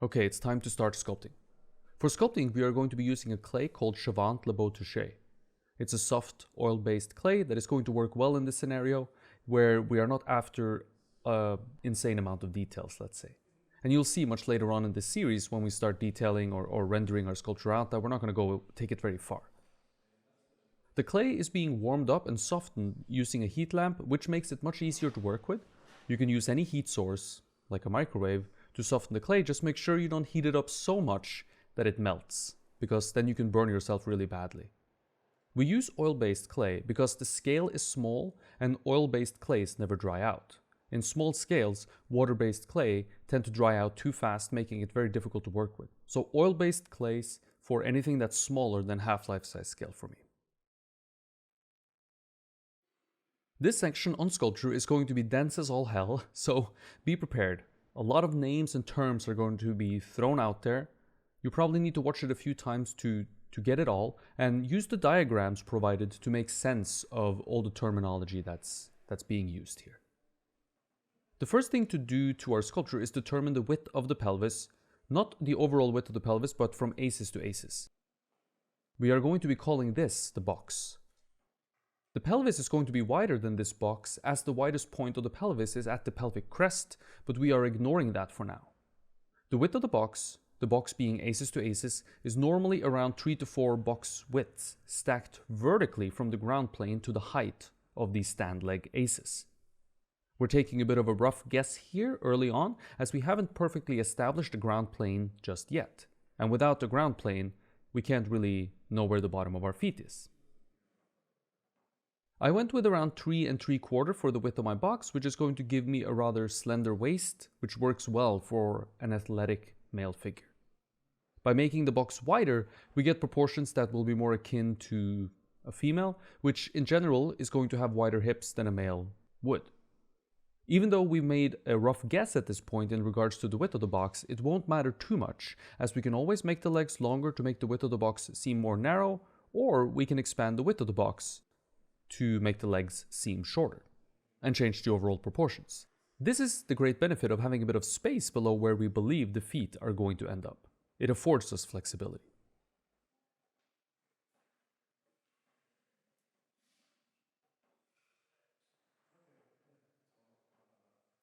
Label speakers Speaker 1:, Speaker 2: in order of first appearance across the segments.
Speaker 1: Okay, it's time to start sculpting. For sculpting, we are going to be using a clay called Chavant Le Beau Touché. It's a soft, oil-based clay that is going to work well in this scenario where we are not after an insane amount of details, let's say. And you'll see much later on in this series when we start detailing or rendering our sculpture out that we're not going to go take it very far. The clay is being warmed up and softened using a heat lamp, which makes it much easier to work with. You can use any heat source, like a microwave, to soften the clay. Just make sure you don't heat it up so much that it melts, because then you can burn yourself really badly. We use oil-based clay because the scale is small and oil-based clays never dry out. In small scales, water-based clay tend to dry out too fast, making it very difficult to work with. So oil-based clays for anything that's smaller than half-life size scale for me. This section on sculpture is going to be dense as all hell, so be prepared. A lot of names and terms are going to be thrown out there. You probably need to watch it a few times to get it all, and use the diagrams provided to make sense of all the terminology that's being used here. The first thing to do to our sculpture is determine the width of the pelvis, not the overall width of the pelvis, but from aces to aces. We are going to be calling this the box. The pelvis is going to be wider than this box, as the widest point of the pelvis is at the pelvic crest, but we are ignoring that for now. The width of the box being aces to aces, is normally around 3 to 4 box widths, stacked vertically from the ground plane to the height of these stand leg aces. We're taking a bit of a rough guess here early on, as we haven't perfectly established the ground plane just yet. And without the ground plane, we can't really know where the bottom of our feet is. I went with around 3 3/4 for the width of my box, which is going to give me a rather slender waist, which works well for an athletic male figure. By making the box wider, we get proportions that will be more akin to a female, which in general is going to have wider hips than a male would. Even though we made a rough guess at this point in regards to the width of the box, it won't matter too much, as we can always make the legs longer to make the width of the box seem more narrow, or we can expand the width of the box to make the legs seem shorter, and change the overall proportions. This is the great benefit of having a bit of space below where we believe the feet are going to end up. It affords us flexibility.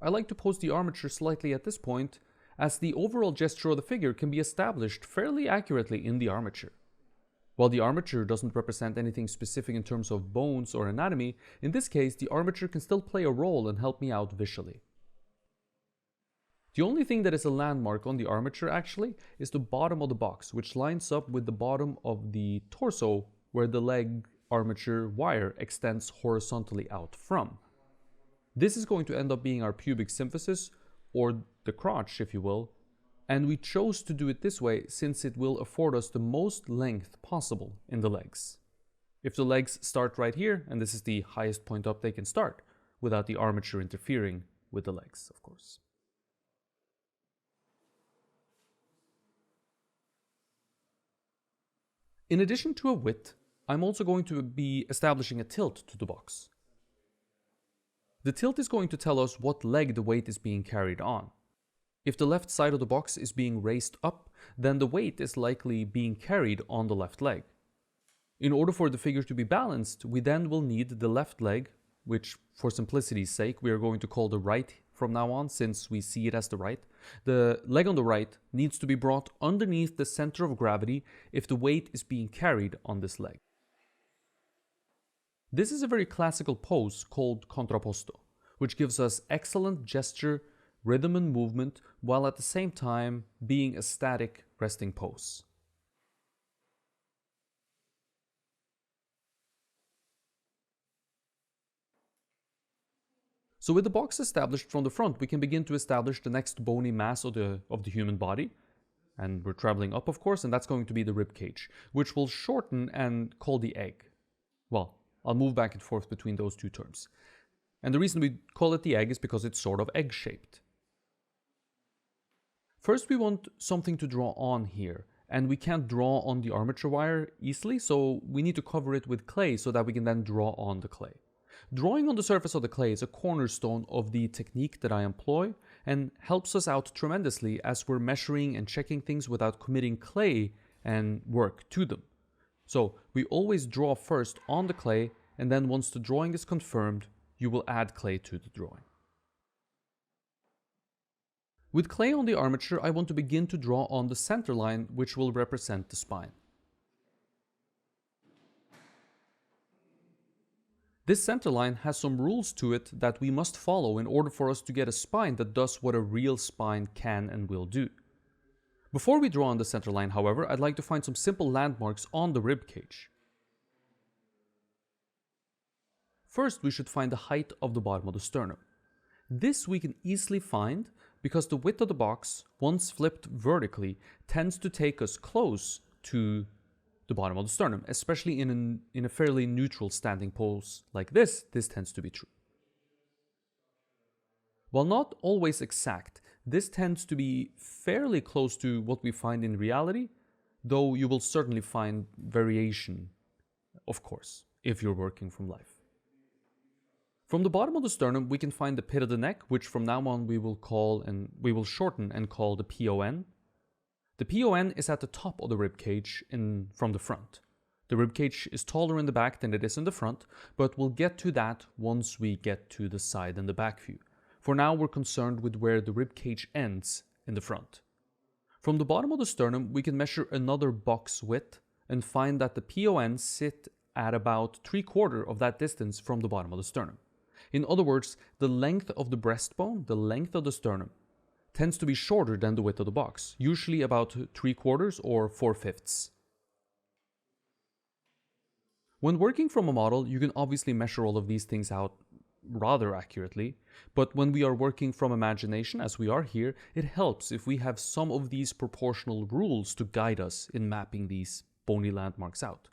Speaker 1: I like to pose the armature slightly at this point, as the overall gesture of the figure can be established fairly accurately in the armature. While the armature doesn't represent anything specific in terms of bones or anatomy, in this case the armature can still play a role and help me out visually. The only thing that is a landmark on the armature actually is the bottom of the box, which lines up with the bottom of the torso where the leg armature wire extends horizontally out from. This is going to end up being our pubic symphysis, or the crotch if you will, and we chose to do it this way since it will afford us the most length possible in the legs. If the legs start right here, and this is the highest point up they can start, without the armature interfering with the legs, of course. In addition to a width, I'm also going to be establishing a tilt to the box. The tilt is going to tell us what leg the weight is being carried on. If the left side of the box is being raised up, then the weight is likely being carried on the left leg. In order for the figure to be balanced, we then will need the left leg, which for simplicity's sake we are going to call the right from now on, since we see it as the right. The leg on the right needs to be brought underneath the center of gravity if the weight is being carried on this leg. This is a very classical pose called contrapposto, which gives us excellent gesture, rhythm and movement, while at the same time being a static resting pose. So with the box established from the front, we can begin to establish the next bony mass of the human body. And we're traveling up, of course, and that's going to be the ribcage, which will shorten and call the egg. Well, I'll move back and forth between those two terms. And the reason we call it the egg is because it's sort of egg-shaped. First, we want something to draw on here, and we can't draw on the armature wire easily, so we need to cover it with clay so that we can then draw on the clay. Drawing on the surface of the clay is a cornerstone of the technique that I employ, and helps us out tremendously as we're measuring and checking things without committing clay and work to them. So we always draw first on the clay, and then once the drawing is confirmed, you will add clay to the drawing. With clay on the armature, I want to begin to draw on the center line, which will represent the spine. This center line has some rules to it that we must follow in order for us to get a spine that does what a real spine can and will do. Before we draw on the center line, however, I'd like to find some simple landmarks on the ribcage. First, we should find the height of the bottom of the sternum. This we can easily find because the width of the box, once flipped vertically, tends to take us close to the bottom of the sternum, especially in a fairly neutral standing pose like this tends to be true. While not always exact, this tends to be fairly close to what we find in reality, though you will certainly find variation, of course, if you're working from life. From the bottom of the sternum, we can find the pit of the neck, which from now on we will shorten and call the PON. The PON is at the top of the ribcage from the front. The ribcage is taller in the back than it is in the front, but we'll get to that once we get to the side and the back view. For now, we're concerned with where the ribcage ends in the front. From the bottom of the sternum, we can measure another box width and find that the PON sit at about 3/4 of that distance from the bottom of the sternum. In other words, the length of the breastbone, the length of the sternum, tends to be shorter than the width of the box, usually about 3/4 or 4/5. When working from a model, you can obviously measure all of these things out rather accurately, but when we are working from imagination, as we are here, it helps if we have some of these proportional rules to guide us in mapping these bony landmarks out.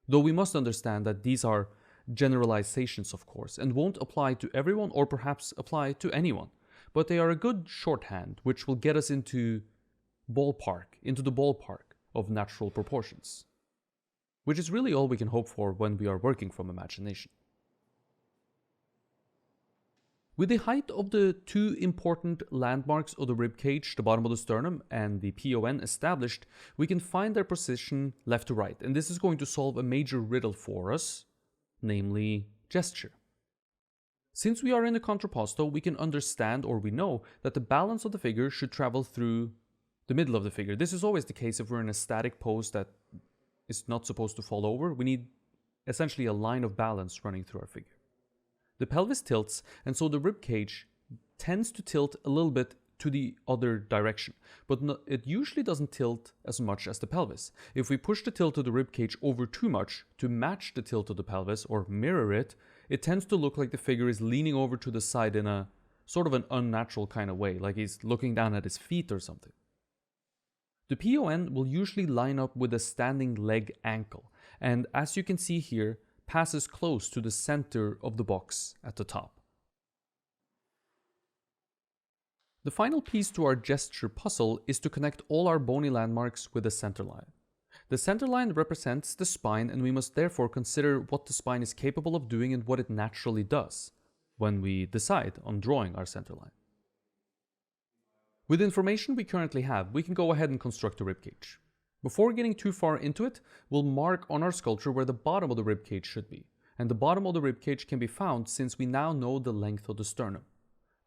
Speaker 1: Though we must understand that these are generalizations, of course, and won't apply to everyone or perhaps apply to anyone. But they are a good shorthand which will get us into the ballpark of natural proportions, which is really all we can hope for when we are working from imagination. With the height of the two important landmarks of the ribcage, the bottom of the sternum and the PON established, we can find their position left to right, and this is going to solve a major riddle for us, namely gesture. Since we are in the contrapposto, we can understand, or we know, that the balance of the figure should travel through the middle of the figure. This is always the case if we're in a static pose that is not supposed to fall over. We need essentially a line of balance running through our figure. The pelvis tilts, and so the ribcage tends to tilt a little bit to the other direction, but it usually doesn't tilt as much as the pelvis. If we push the tilt of the ribcage over too much to match the tilt of the pelvis or mirror it, it tends to look like the figure is leaning over to the side in a sort of an unnatural kind of way, like he's looking down at his feet or something. The PON will usually line up with a standing leg ankle, and as you can see here, passes close to the center of the box at the top. The final piece to our gesture puzzle is to connect all our bony landmarks with the center line. The center line represents the spine, and we must therefore consider what the spine is capable of doing and what it naturally does when we decide on drawing our center line. With the information we currently have, we can go ahead and construct a ribcage. Before getting too far into it, we'll mark on our sculpture where the bottom of the ribcage should be, and the bottom of the ribcage can be found since we now know the length of the sternum.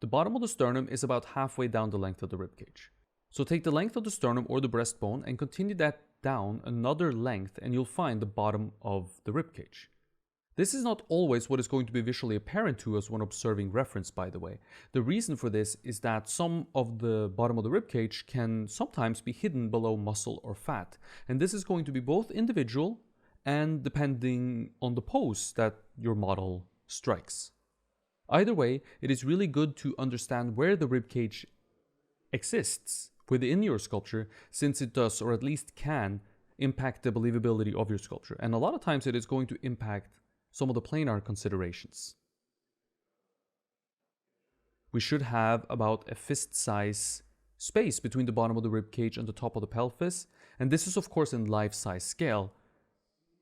Speaker 1: The bottom of the sternum is about halfway down the length of the ribcage. So take the length of the sternum or the breastbone and continue that down another length and you'll find the bottom of the ribcage. This is not always what is going to be visually apparent to us when observing reference, by the way. The reason for this is that some of the bottom of the ribcage can sometimes be hidden below muscle or fat, and this is going to be both individual and depending on the pose that your model strikes. Either way, it is really good to understand where the ribcage exists within your sculpture, since it does, or at least can, impact the believability of your sculpture. And a lot of times it is going to impact some of the planar considerations. We should have about a fist size space between the bottom of the ribcage and the top of the pelvis, and this is of course in life-size scale.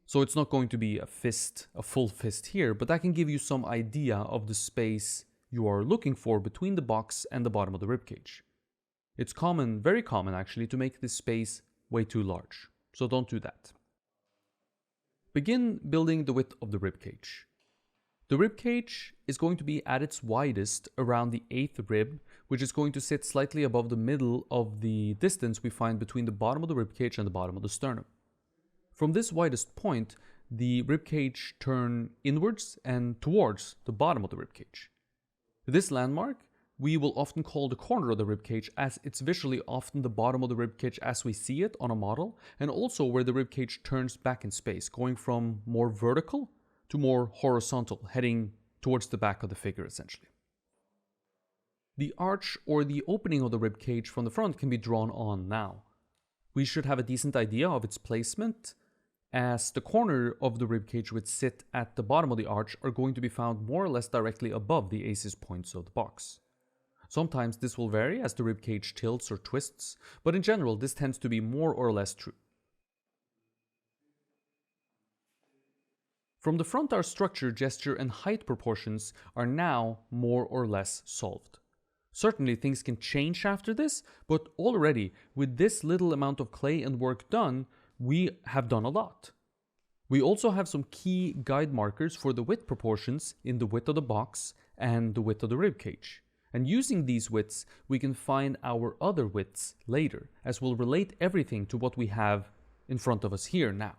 Speaker 1: So it's not going to be a full fist here, but that can give you some idea of the space you are looking for between the box and the bottom of the ribcage. It's common, very common actually, to make this space way too large, so don't do that. Begin building the width of the ribcage. The ribcage is going to be at its widest around the 8th rib, which is going to sit slightly above the middle of the distance we find between the bottom of the ribcage and the bottom of the sternum. From this widest point, the ribcage turns inwards and towards the bottom of the ribcage. This landmark we will often call the corner of the ribcage, as it's visually often the bottom of the ribcage as we see it on a model, and also where the ribcage turns back in space, going from more vertical to more horizontal, heading towards the back of the figure essentially. The arch or the opening of the ribcage from the front can be drawn on now. We should have a decent idea of its placement, as the corner of the ribcage which sit at the bottom of the arch are going to be found more or less directly above the aces points of the box. Sometimes this will vary as the ribcage tilts or twists, but in general this tends to be more or less true. From the front, our structure, gesture and height proportions are now more or less solved. Certainly things can change after this, but already with this little amount of clay and work done, we have done a lot. We also have some key guide markers for the width proportions in the width of the box and the width of the ribcage. And using these widths, we can find our other widths later, as we'll relate everything to what we have in front of us here now.